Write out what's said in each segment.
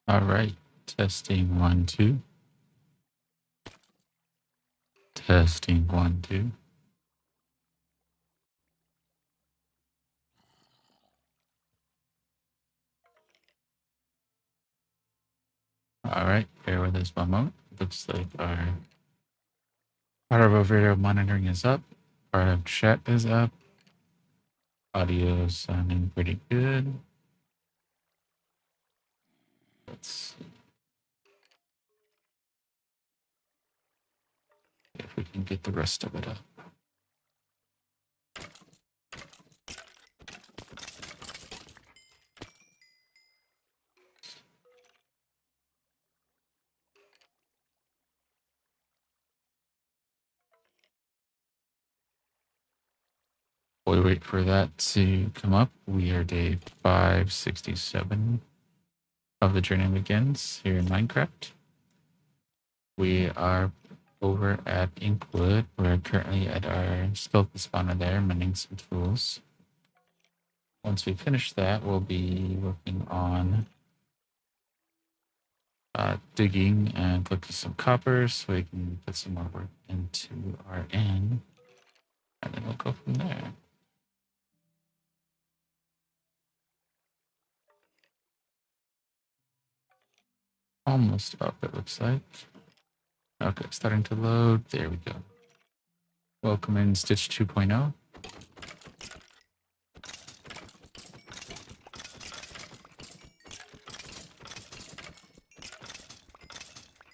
All right. Testing 1, 2. Testing 1, 2. All right. Bear with us one moment. Looks like our part of our video monitoring is up. Part of chat is up. Audio is sounding pretty good. Let's see if we can get the rest of it up. While we wait for that to come up, we are day 567 of the journey begins here in Minecraft. We are over at Inkwood. We're currently at our skeleton spawner there, mining some tools. Once we finish that, we'll be working on digging and collecting some copper so we can put some more work into our inn. And then we'll go from there. Almost up, it looks like. Okay, starting to load. There we go. Welcome in Stitch 2.0.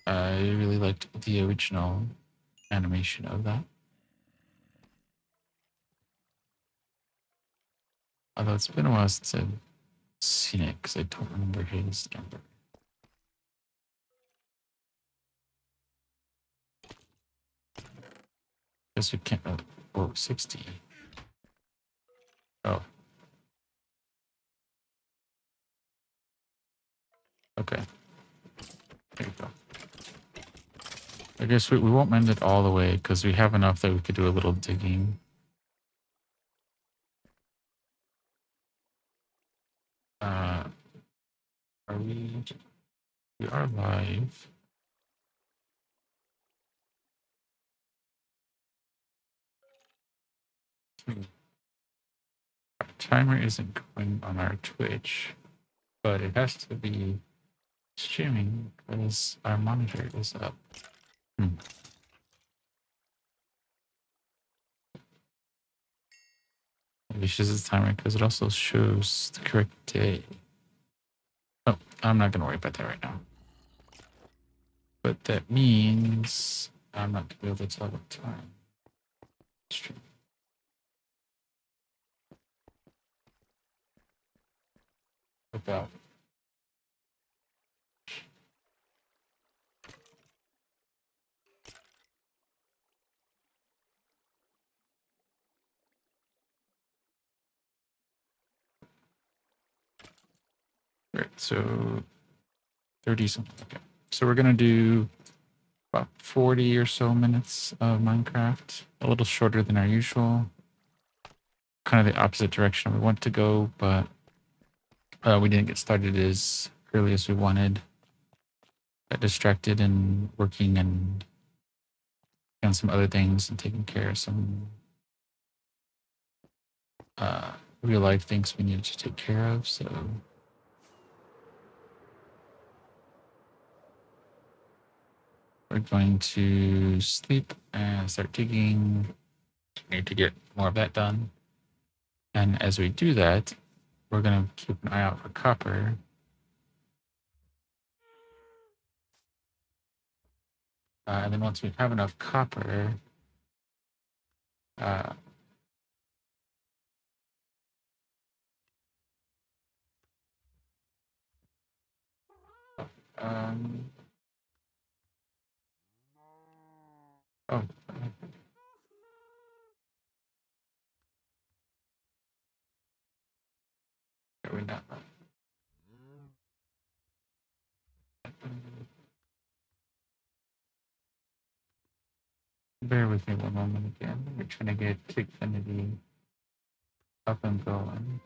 I really liked the original animation of that. Although it's been a while since I've seen it because I don't remember his number. Guess we can't. Oh, 60. Oh. Okay. There you go. I guess we won't mend it all the way because we have enough that we could do a little digging. Are we? We are live. Our timer isn't going on our Twitch, but it has to be streaming because our monitor is up. Maybe it's just the timer because it also shows the correct day. Oh, I'm not going to worry about that right now. But that means I'm not going to be able to tell what time. Stream. Without. Right, so 30 something. Okay. So we're going to do about 40 or so minutes of Minecraft. A little shorter than our usual. Kind of the opposite direction we want to go, but we didn't get started as early as we wanted. Got distracted and working and on some other things and taking care of some real life things we needed to take care of. So we're going to sleep and start digging. Need to get more of that done. And as we do that, we're going to keep an eye out for copper. And then once we have enough copper, oh, are we not? Bear with me one moment again. We're trying to get Kickfinity up and going.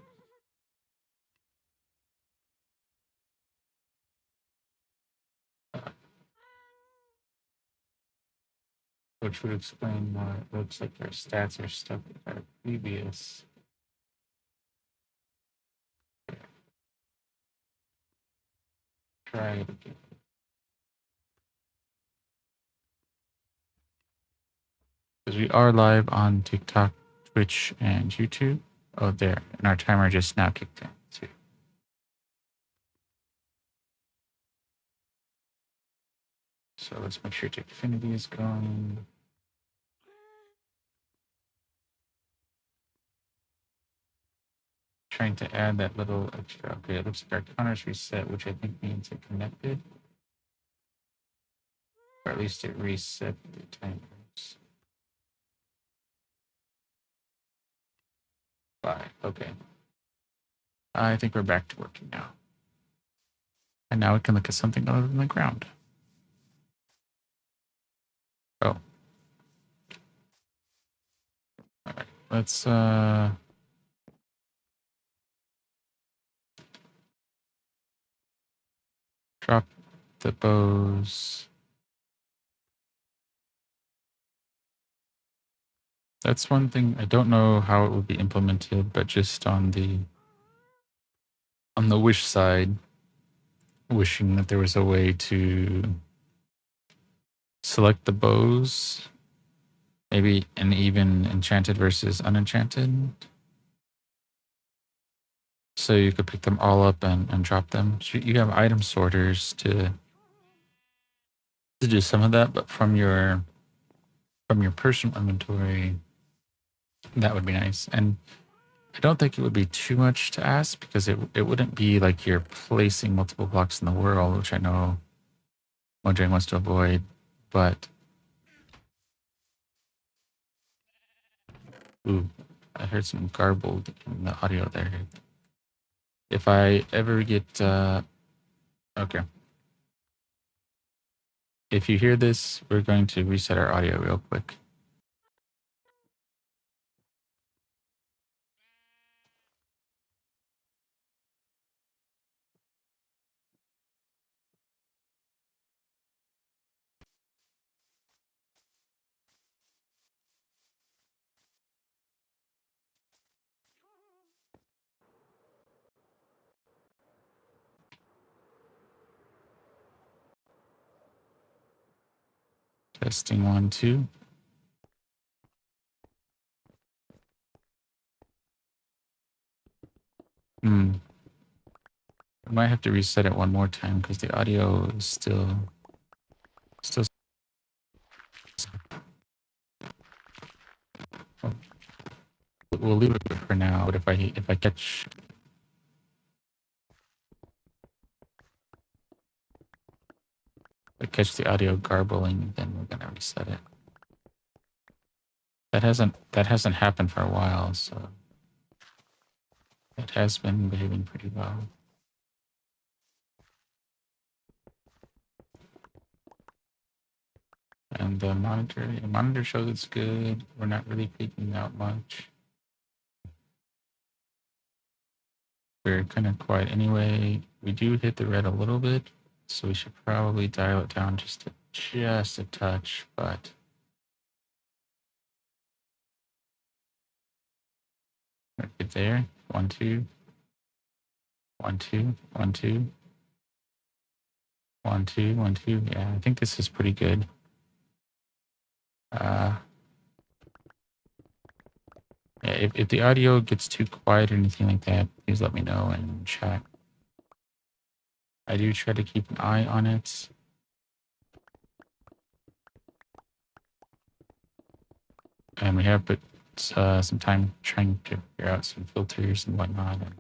which would explain why it looks like our stats are stuck with our previous. Try it again. Because we are live on TikTok, Twitch, and YouTube. Oh, there. And our timer just now kicked in, too. So let's make sure Infinity is going. Trying to add that little extra. Okay, it looks like our counter's reset, which I think means it connected. Or at least it reset the timers. 5. Okay. I think we're back to working now. And now we can look at something other than the ground. Oh. All right. Let's drop the bows. That's one thing. I don't know how it would be implemented, but just on the wish side, wishing that there was a way to select the bows, maybe an even enchanted versus unenchanted. So you could pick them all up and drop them. So you have item sorters to do some of that, but from your personal inventory, that would be nice. And I don't think it would be too much to ask because it wouldn't be like you're placing multiple blocks in the world, which I know Mojang wants to avoid. But ooh, I heard some garbled in the audio there. If I ever get okay. If you hear this, we're going to reset our audio real quick. Testing 1, 2. I might have to reset it one more time because the audio is still. We'll leave it for now. But if I catch the audio garbling, then we're gonna reset it. That hasn't happened for a while, so it has been behaving pretty well. And the monitor shows it's good. We're not really peeking out much. We're kind of quiet anyway. We do hit the red a little bit, so we should probably dial it down just a touch, but right there. 1, 2. 1, 2. 1, 2. 1, 2. 1, 2. Yeah, I think this is pretty good. Yeah, if the audio gets too quiet or anything like that, please let me know in chat. I do try to keep an eye on it. And we have put some time trying to figure out some filters and whatnot. And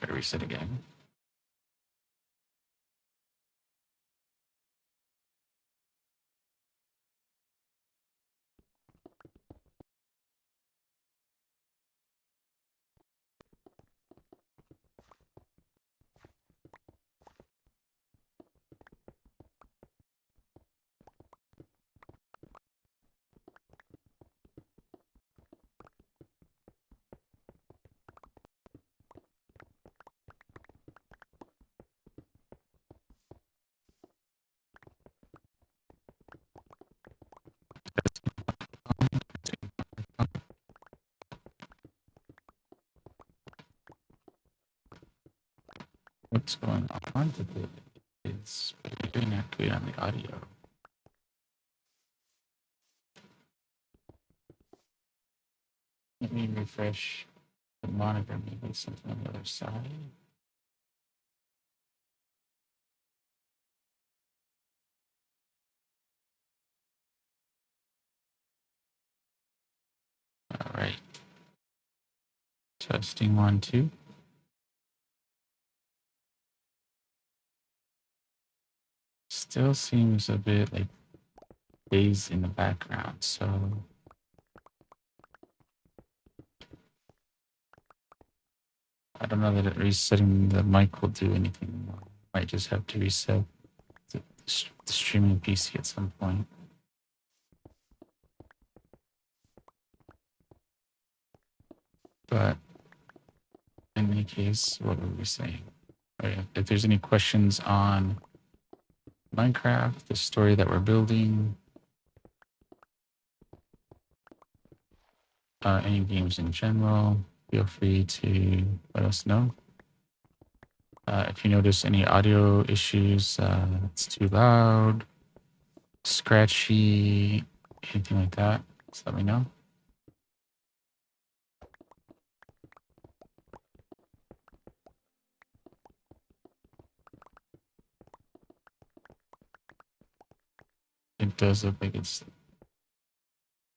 gotta reset again. what's going on with it. It's very inaccurate on the audio. Let me refresh the monitor, maybe something on the other side. All right. Testing 1, 2. Still seems a bit like haze in the background, so I don't know that resetting the mic will do anything. Might just have to reset the streaming PC at some point. But in any case, what were we saying? Oh, yeah. If there's any questions on Minecraft, the story that we're building, any games in general, feel free to let us know. If you notice any audio issues, it's too loud, scratchy, anything like that, just let me know. It does look like it's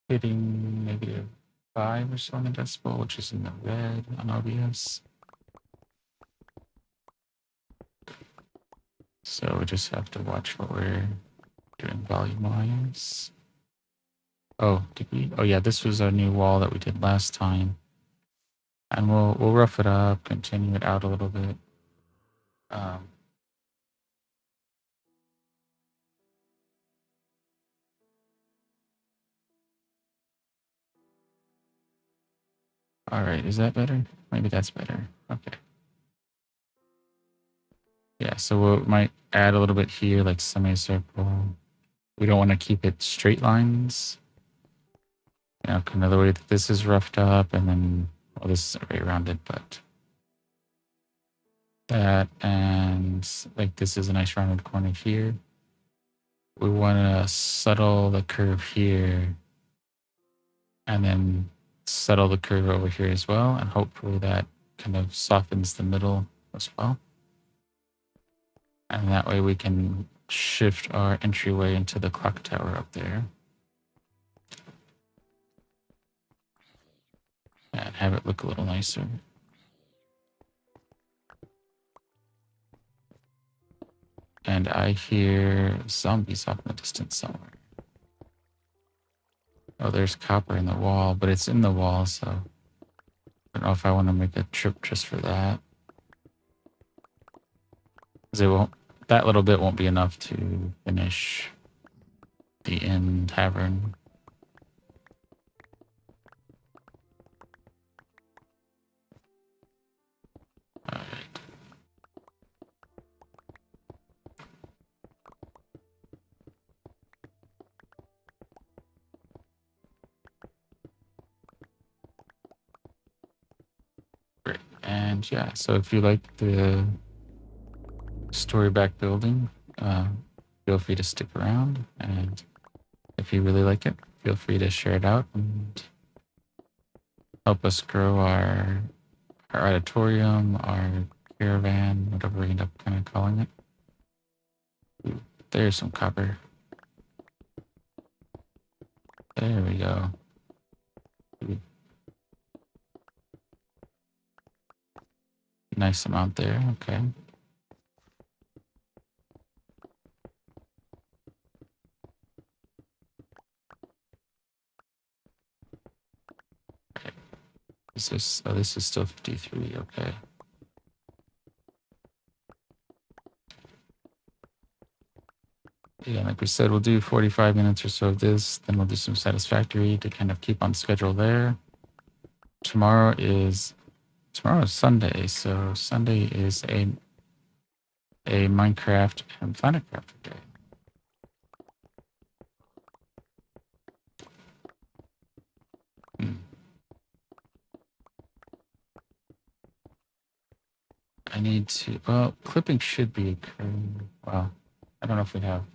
hitting -5 or so on the decibel, which is in the red on OBS. So we just have to watch what we're doing volume-wise. Oh, did we? Oh yeah, this was our new wall that we did last time. And we'll rough it up, continue it out a little bit. All right, is that better? Maybe that's better. Okay. Yeah, so we might add a little bit here, like semicircle. We don't want to keep it straight lines. You know, kind of the way that this is roughed up, and then, well, this is very rounded, but that, and like this is a nice rounded corner here. We want to settle the curve here, and then settle the curve over here as well, and hopefully that kind of softens the middle as well. And that way we can shift our entryway into the clock tower up there. And have it look a little nicer. And I hear zombies off in the distance somewhere. Oh, there's copper in the wall, but it's in the wall, so I don't know if I want to make a trip just for that. Because it won't, that little bit won't be enough to finish the inn tavern. All right. Great. And yeah, so if you like the story back building, feel free to stick around. And if you really like it, feel free to share it out and help us grow our auditorium, our caravan, whatever we end up kind of calling it. Ooh, there's some copper. There we go. Ooh. Nice amount there. Okay. Okay. This is still 53. Okay. Yeah, like we said, we'll do 45 minutes or so of this, then we'll do some satisfactory to kind of keep on schedule there. Tomorrow is Sunday, so Sunday is a Minecraft and Planet Crafter day. I need to. Well, clipping should be occurring. Well, I don't know if we have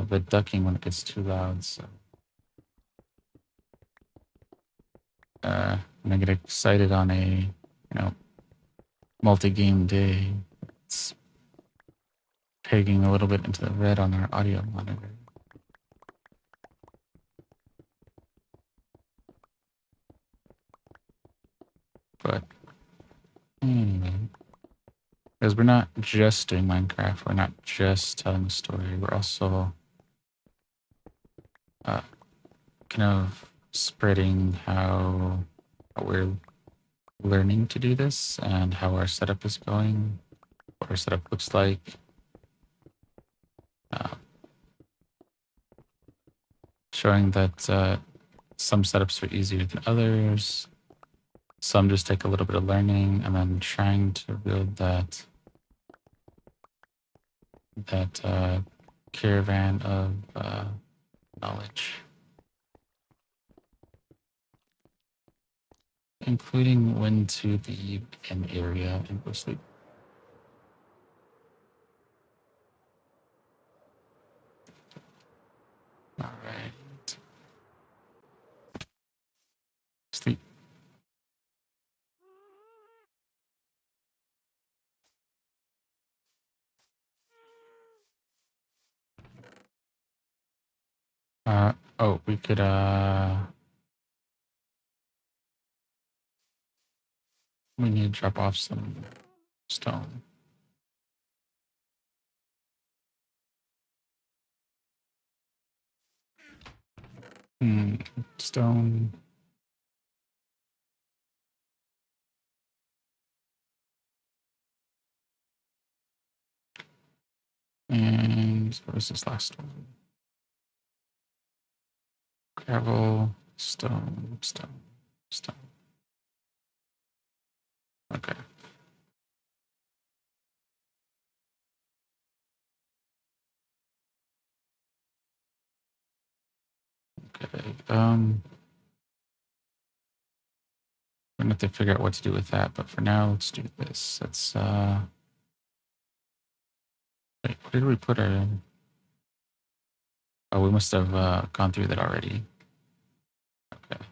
the ducking when it gets too loud. So when I get excited on a multi-game day, it's pegging a little bit into the red on our audio monitor. But anyway, because we're not just doing Minecraft, we're not just telling a story, we're also kind of spreading how we're learning to do this and how our setup is going, what our setup looks like. Showing that some setups are easier than others. Some just take a little bit of learning, and then trying to build that caravan of knowledge, including when to leave an area and go sleep. All right. Sleep. Oh, we could we need to drop off some stone. Stone. And what was this last one? Gravel, stone, stone, stone. Okay. Okay. I'm gonna have to figure out what to do with that, but for now, let's do this. Let's wait, where did we put our? Oh, we must have gone through that already. Okay.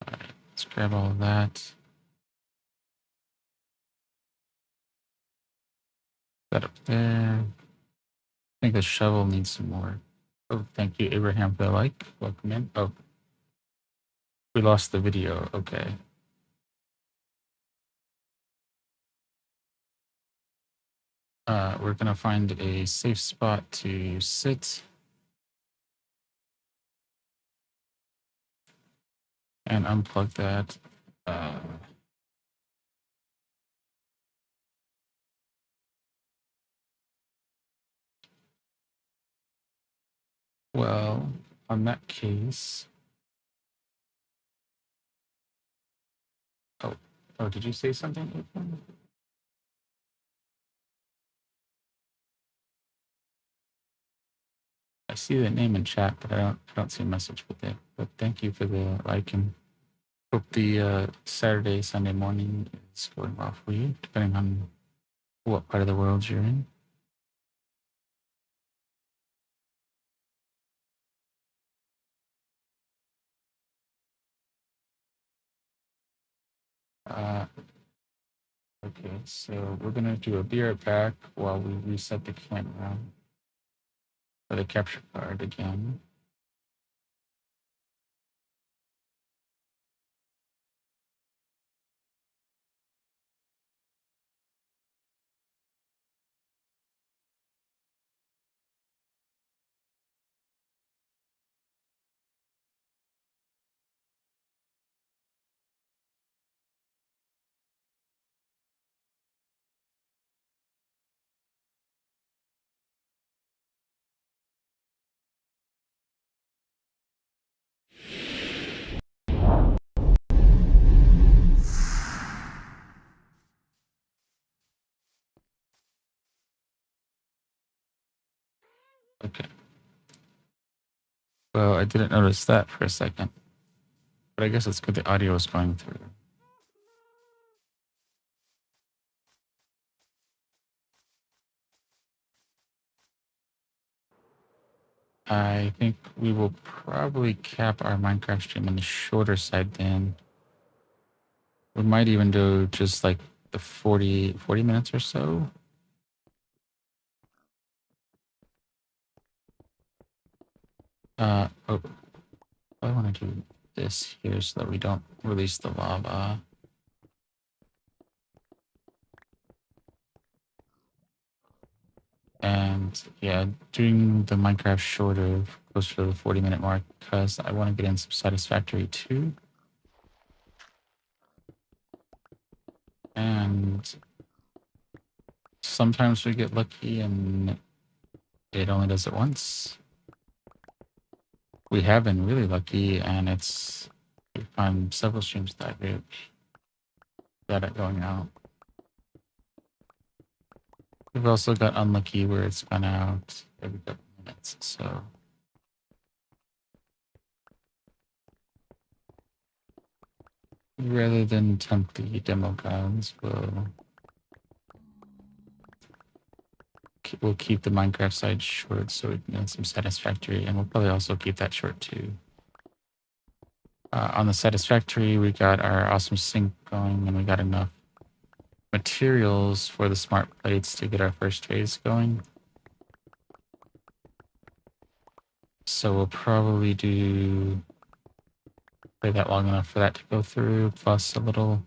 All right. Let's grab all of that. That up there. I think the shovel needs some more. Oh, thank you, Abraham, for the like. Welcome in. Oh, we lost the video. Okay. We're gonna find a safe spot to sit and unplug that. Well, on that case. Oh, did you say something, Ethan? I see the name in chat, but I don't see a message with it. But thank you for the like, and hope the Saturday, Sunday morning is going well for you, depending on what part of the world you're in. Okay, so we're gonna do a be right back while we reset the camera for the capture card again. Okay. Well, I didn't notice that for a second. But I guess it's good the audio is going through. I think we will probably cap our Minecraft stream on the shorter side then. We might even do just like the 40 minutes or so. Oh, I want to do this here so that we don't release the lava. And yeah, doing the Minecraft shorter, closer to the 40-minute mark, because I want to get in some satisfactory too. And sometimes we get lucky and it only does it once. We have been really lucky, and we found several streams that we got it going out. We've also got unlucky where it's gone out every couple minutes, so rather than tempt the demo gods, we'll keep the Minecraft side short so we can get some satisfactory, and we'll probably also keep that short too. On the satisfactory, we got our awesome sink going, and we got enough materials for the smart plates to get our first phase going. So we'll probably play that long enough for that to go through, plus a little,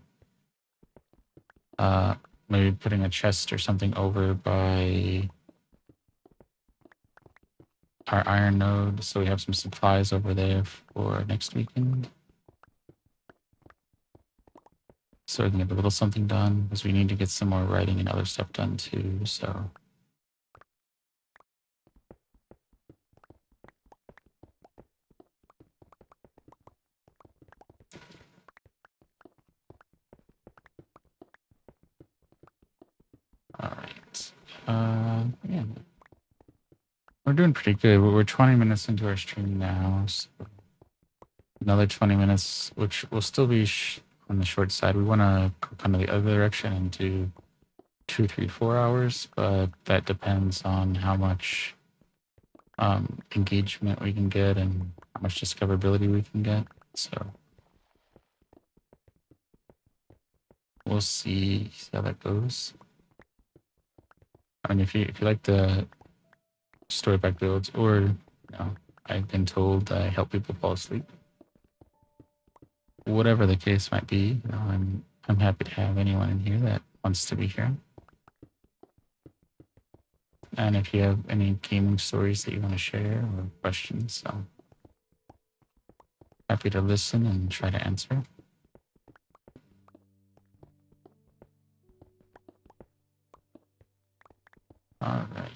maybe putting a chest or something over by our iron node, so we have some supplies over there for next weekend. So we can get a little something done, because we need to get some more writing and other stuff done too, so. All right. Yeah. We're doing pretty good. We're 20 minutes into our stream now, so another 20 minutes, which will still be on the short side. We want to go kind of the other direction and do 2, 3, 4 hours, but that depends on how much engagement we can get and how much discoverability we can get. So we'll see how that goes. I mean, if you like the story back builds, or I've been told I help people fall asleep. Whatever the case might be, I'm happy to have anyone in here that wants to be here. And if you have any gaming stories that you want to share or questions, I'm happy to listen and try to answer. All right.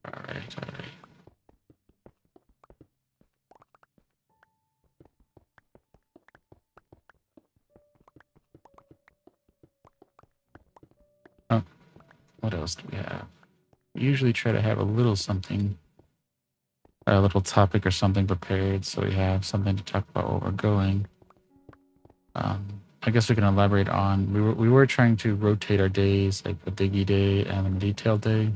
All right. Oh, what else do we have? We usually try to have a little something, a little topic or something prepared, so we have something to talk about while we're going. I guess we can elaborate on. We were trying to rotate our days, like the diggy day and the detail day,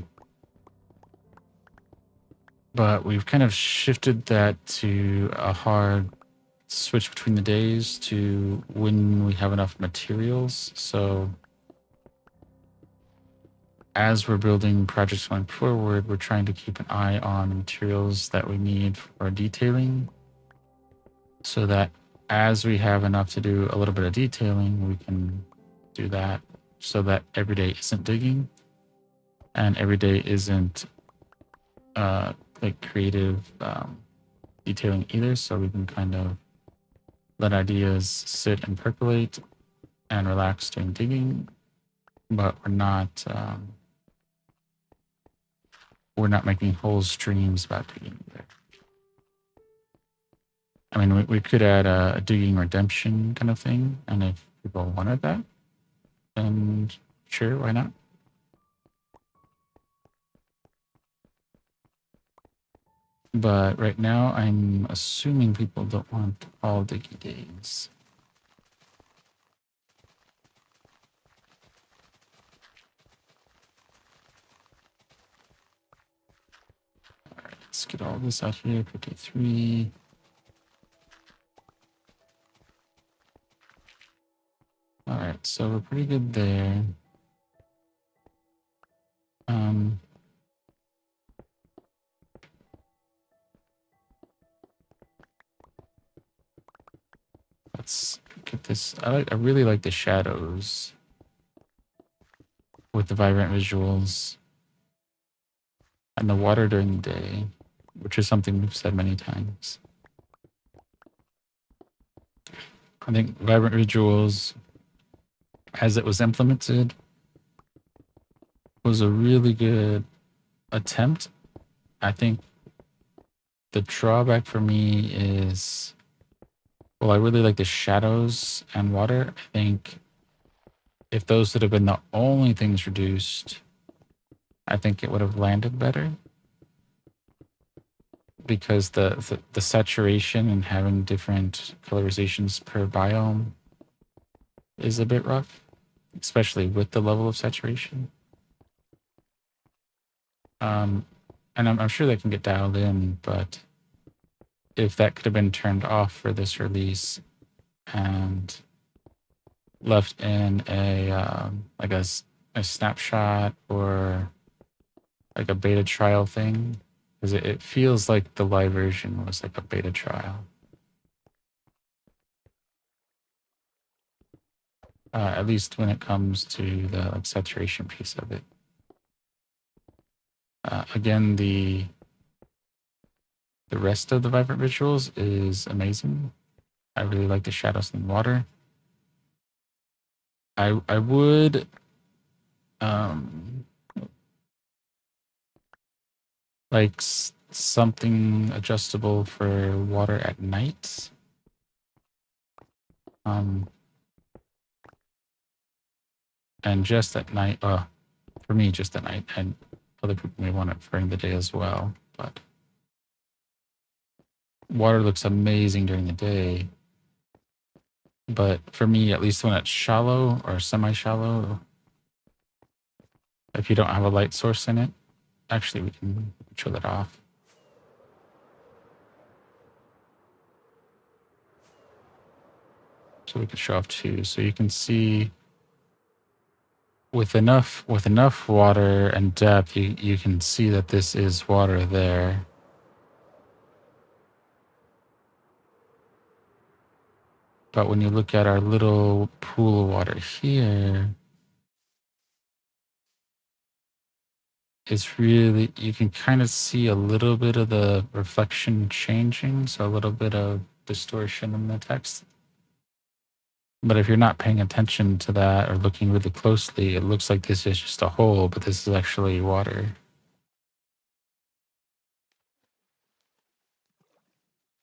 but we've kind of shifted that to a hard switch between the days to when we have enough materials. So as we're building projects going forward, we're trying to keep an eye on the materials that we need for detailing, so that as we have enough to do a little bit of detailing, we can do that, so that every day isn't digging and every day isn't like creative detailing either, so we can kind of let ideas sit and percolate and relax during digging, but we're not making whole streams about digging either. I mean, we could add a digging redemption kind of thing, and if people wanted that, then sure, why not? But right now, I'm assuming people don't want all diggy days. All right, let's get all this out here. 53. All right, so we're pretty good there. Let's get this. I really like the shadows with the vibrant visuals and the water during the day, which is something we've said many times. I think vibrant visuals, as it was implemented, was a really good attempt. I think the drawback for me is, well, I really like the shadows and water. I think if those would have been the only things reduced, I think it would have landed better. Because the saturation and having different colorizations per biome is a bit rough, especially with the level of saturation. And I'm sure they can get dialed in, but if that could have been turned off for this release and left in like a snapshot or like a beta trial thing, because it feels like the live version was like a beta trial. At least when it comes to the like saturation piece of it. Again, the rest of the vibrant visuals is amazing. I really like the shadows in the water. I would like something adjustable for water at night. And just at night, for me, just at night, and other people may want it during the day as well. But water looks amazing during the day. But for me, at least when it's shallow or semi-shallow, if you don't have a light source in it, actually we can show that off. So we could show off two. So you can see with enough water and depth, you can see that this is water there. But when you look at our little pool of water here, it's really, you can kind of see a little bit of the reflection changing, so a little bit of distortion in the text. But if you're not paying attention to that or looking really closely, it looks like this is just a hole, but this is actually water.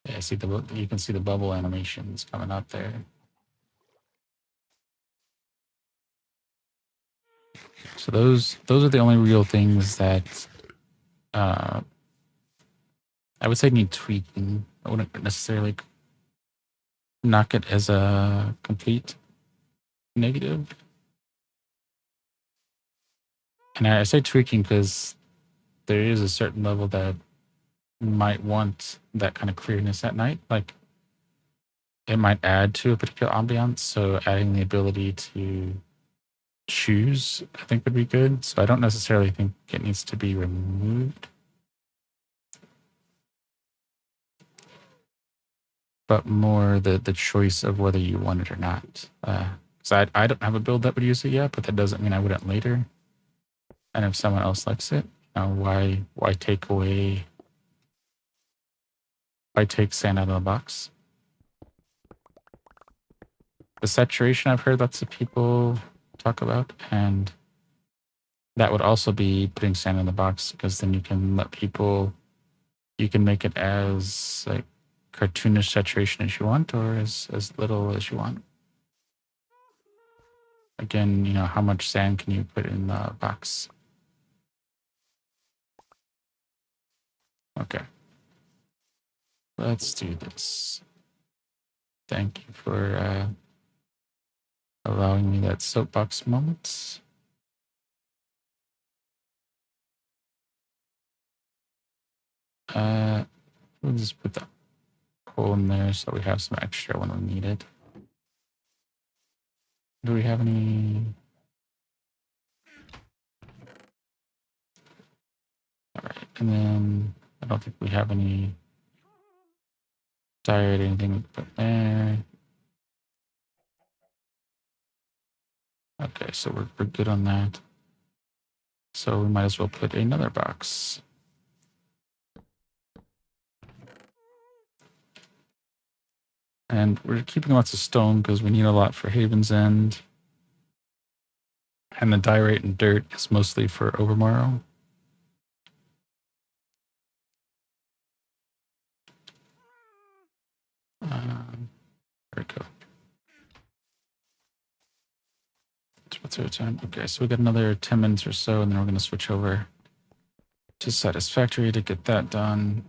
Yeah, see you can see the bubble animations coming up there. So those are the only real things that I would say need tweaking. I wouldn't necessarily knock it as a complete negative. And I say tweaking because there is a certain level that might want that kind of clearness at night. Like it might add to a particular ambiance. So adding the ability to choose, I think would be good. So I don't necessarily think it needs to be removed. But more the choice of whether you want it or not. So I don't have a build that would use it yet, but that doesn't mean I wouldn't later. And if someone else likes it, why take away I take sand out of the box. The saturation I've heard lots of people talk about, and that would also be putting sand in the box, because then you can let people, you can make it as like cartoonish saturation as you want, or as little as you want. Again, you know, how much sand can you put in the box? Okay. Let's do this. Thank you for allowing me that soapbox moment. We'll just put the coal in there so we have some extra when we need it. Do we have any? All right, and then I don't think we have any diet or anything we put there. Okay, so we're good on that. So we might as well put another box. And we're keeping lots of stone because we need a lot for Haven's End. And the diorite and dirt is mostly for Overmorrow. There we go. What's our time? Okay, so we got another 10 minutes or so, and then we're going to switch over to Satisfactory to get that done.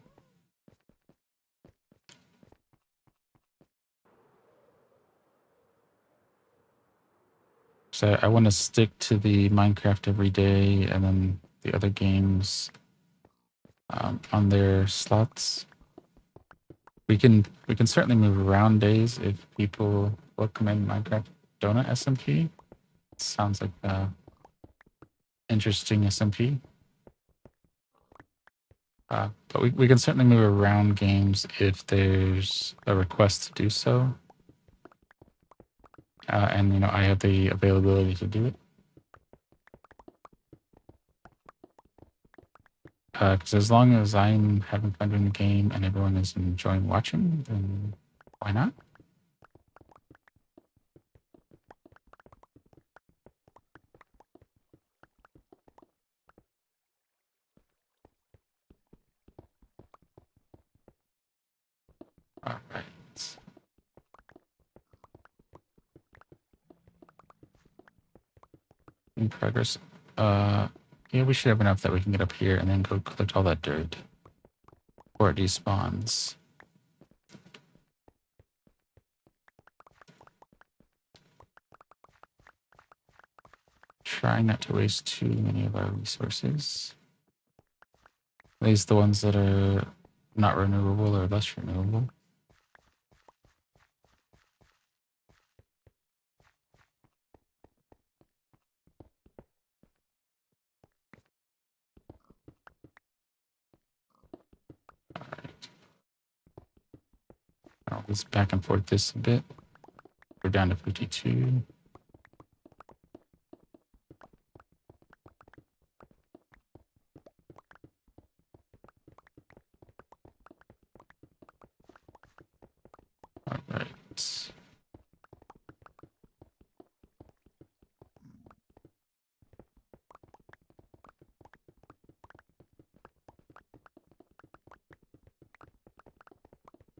So I want to stick to the Minecraft every day, and then the other games on their slots. We can certainly move around days if people recommend Minecraft Donut SMP. Sounds like a interesting SMP. But we can certainly move around games if there's a request to do so. And, you know, I have the availability to do it. Because as long as I'm having fun doing the game and everyone is enjoying watching, then why not? All right. In progress. Yeah, we should have enough that we can get up here and then go collect all that dirt before it despawns. Trying not to waste too many of our resources. At least the ones that are not renewable or less renewable. All right. I'll just back and forth this a bit. We're down to 52. All right.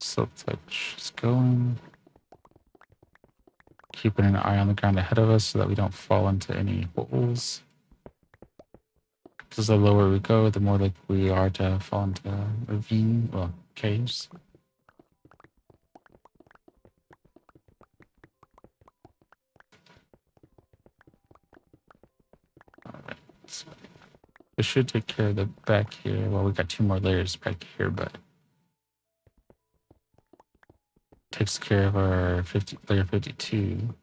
Silk touch is going. Keeping an eye on the ground ahead of us so that we don't fall into any holes. Because the lower we go, the more likely we are to fall into ravine, well, caves. All right. So this should take care of the back here. Well, we got 2 more layers back here, but takes care of our layer 52.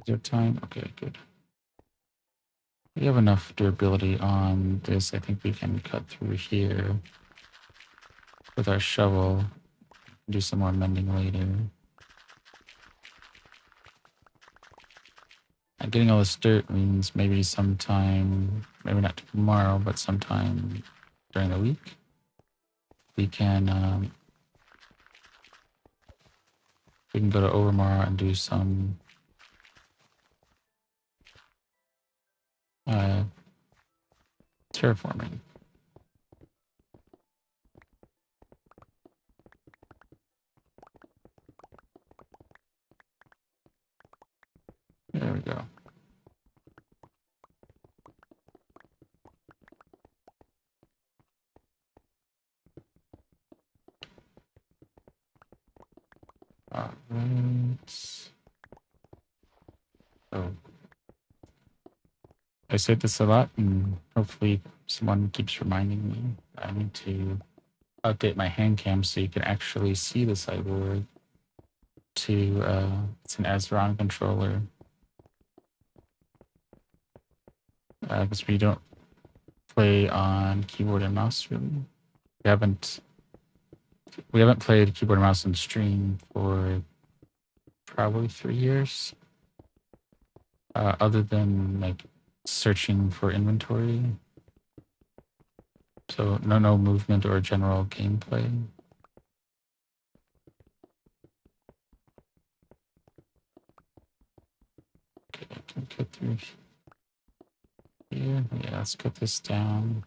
Reserve time. Okay, good. We have enough durability on this. I think we can cut through here with our shovel. Do some more mending later. And getting all this dirt means maybe sometime, maybe not tomorrow, but sometime during the week, we can go to Overmore and do some terraforming. There we go. All right. So I say this a lot, and hopefully someone keeps reminding me I need to update my hand cam so you can actually see the cyborg. It's an Azron controller, because we don't play on keyboard and mouse really. We haven't played keyboard and mouse on stream for probably 3 years. Other than like searching for inventory. So no movement or general gameplay. Okay, I can cut through here. Yeah, let's cut this down.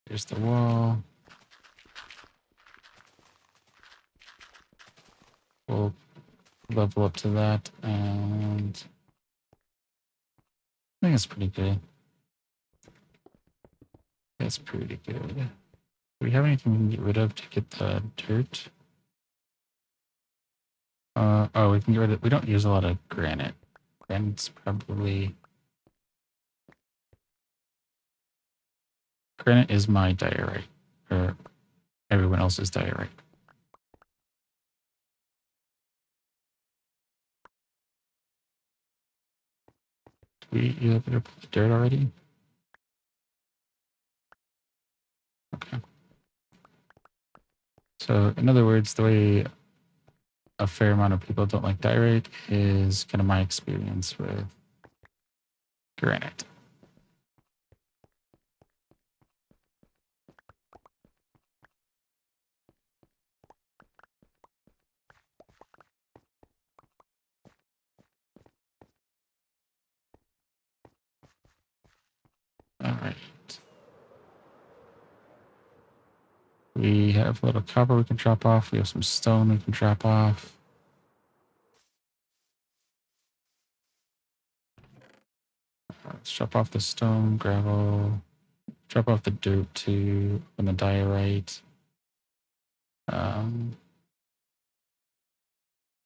There's the wall. We'll level up to that, and I think it's pretty good. That's pretty good. Do we have anything we can get rid of to get the dirt? Oh, we can get rid of. We don't use a lot of granite. Granite is my diorite, or everyone else's diorite. We use a bit of dirt already? Okay. So, in other words, the way a fair amount of people don't like diorite is kind of my experience with granite. All right. We have a little copper we can drop off. We have some stone we can drop off. Let's drop off the stone, gravel, drop off the dirt too, and the diorite.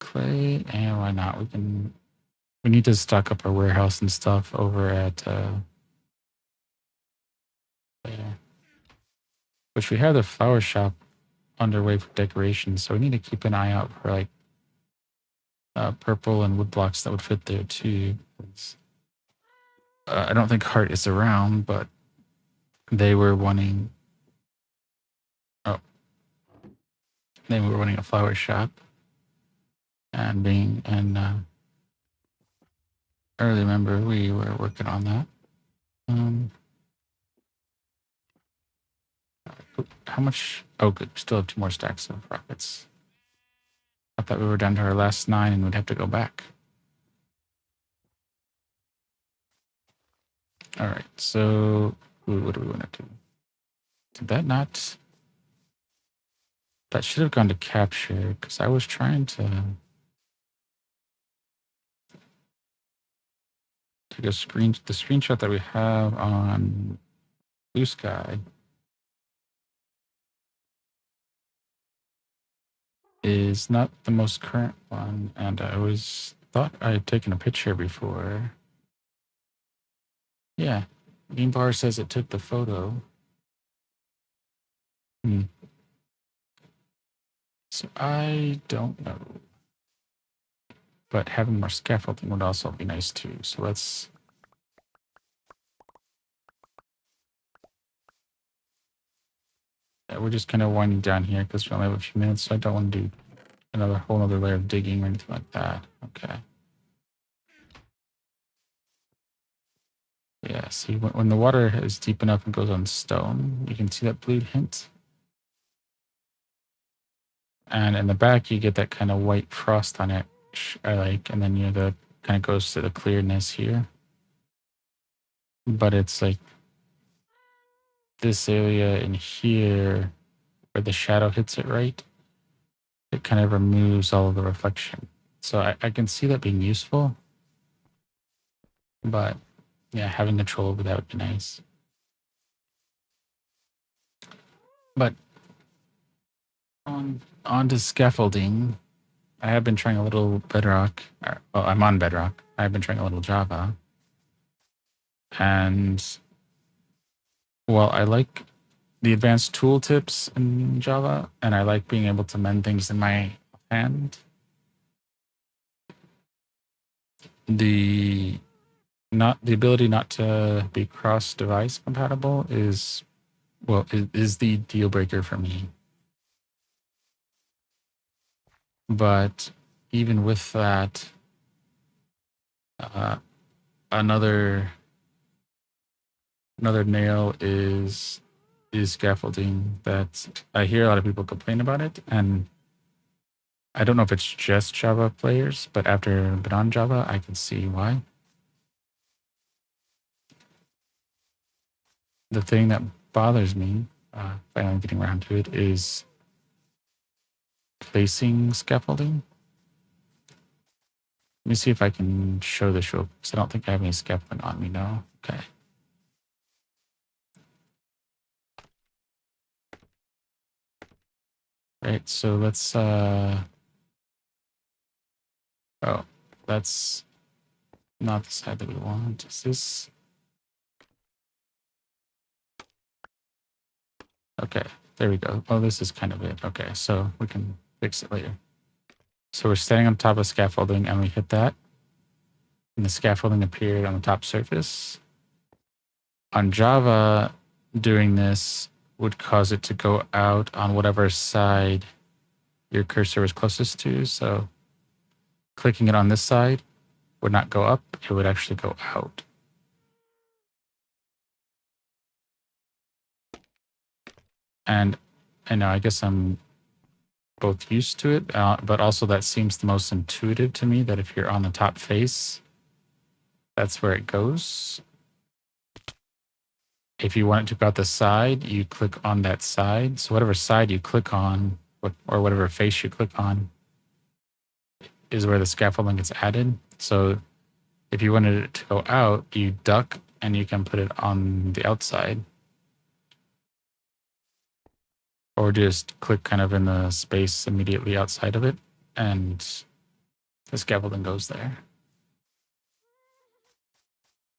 Clay, and why not? We need to stock up our warehouse and stuff over at there. Which we have the flower shop underway for decoration, so we need to keep an eye out for like purple and wood blocks that would fit there too. I don't think Heart is around, but they were wanting. Oh, they were wanting a flower shop, and I really remember we were working on that. How much? Oh, good. We still have 2 more stacks of rockets. I thought we were down to our last 9 and we'd have to go back. All right. So, what do we want to do? Did that not? That should have gone to capture because I was trying to take a the screenshot that we have on Blue Sky is not the most current one, and I always thought I had taken a picture before. Yeah. Game Bar says it took the photo. So I don't know. But having more scaffolding would also be nice too. So let's... Yeah, we're just kind of winding down here because we only have a few minutes. So I don't want to do another whole other layer of digging or anything like that. Okay. Yeah, see, when the water is deep enough and goes on stone, you can see that blue hint. And in the back, you get that kind of white frost on it, which I like. And then, the kind of goes to the clearness here. But it's like this area in here where the shadow hits it right, it kind of removes all of the reflection. So I can see that being useful. But yeah, having control over that would be nice. But on to scaffolding. I have been trying a little Bedrock. Well, I'm on Bedrock. I've been trying a little Java. And well, I like the advanced tooltips in Java, and I like being able to mend things in my hand. The ability not to be cross device compatible is the deal breaker for me. But even with that, uh, another nail is scaffolding. That I hear a lot of people complain about it, and I don't know if it's just Java players, but after been on Java, I can see why. The thing that bothers me, finally getting around to it, is placing scaffolding. Let me see if I can show the show, because I don't think I have any scaffolding on me now. Okay. Right, so let's, oh, that's not the side that we want. Is this? Okay, there we go. Oh, this is kind of it. Okay, so we can fix it later. So we're standing on top of scaffolding and we hit that. And the scaffolding appeared on the top surface. On Java, doing this would cause it to go out on whatever side your cursor was closest to. So clicking it on this side would not go up, it would actually go out. And I know, I guess I'm both used to it, but also that seems the most intuitive to me, that if you're on the top face, that's where it goes. If you want it to go out the side, you click on that side. So whatever side you click on, or whatever face you click on, is where the scaffolding gets added. So if you wanted it to go out, you duck and you can put it on the outside. Or just click kind of in the space immediately outside of it, and the scaffolding goes there.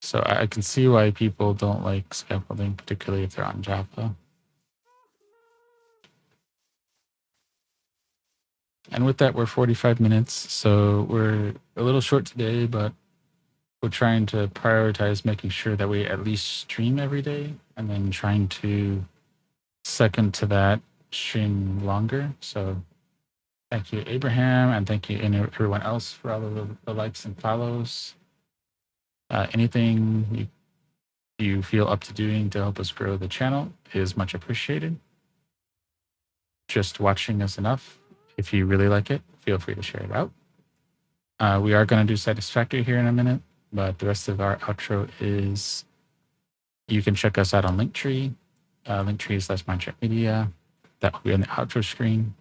So I can see why people don't like scaffolding, particularly if they're on Java. And with that, we're 45 minutes. So we're a little short today, but we're trying to prioritize making sure that we at least stream every day, and then trying to second to that, stream longer. So thank you, Abraham, and thank you everyone else for all of the likes and follows. Anything you feel up to doing to help us grow the channel is much appreciated. Just watching is enough. If you really like it, feel free to share it out. We are going to do Satisfactory here in a minute, but the rest of our outro is, you can check us out on Linktree, Linktree/MindTrackMedia. That will be on the outro screen.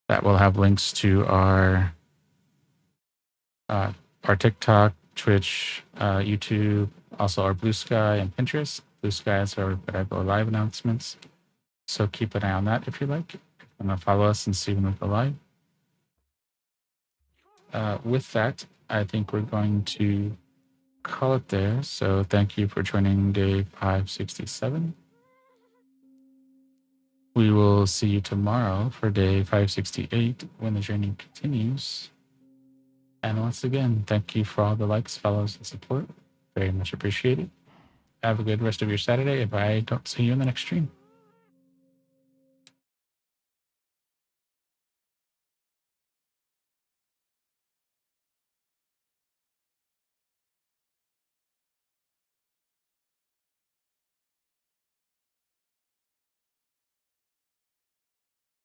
That will have links to our TikTok, Twitch, YouTube, also our Blue Sky and Pinterest. Blue Sky is our live announcements. So keep an eye on that if you like. And follow us and see when we go live. With that, I think we're going to call it there. So thank you for joining day 567. We will see you tomorrow for day 568 when the journey continues. And once again, thank you for all the likes, follows, and support. Very much appreciated. Have a good rest of your Saturday if I don't see you in the next stream.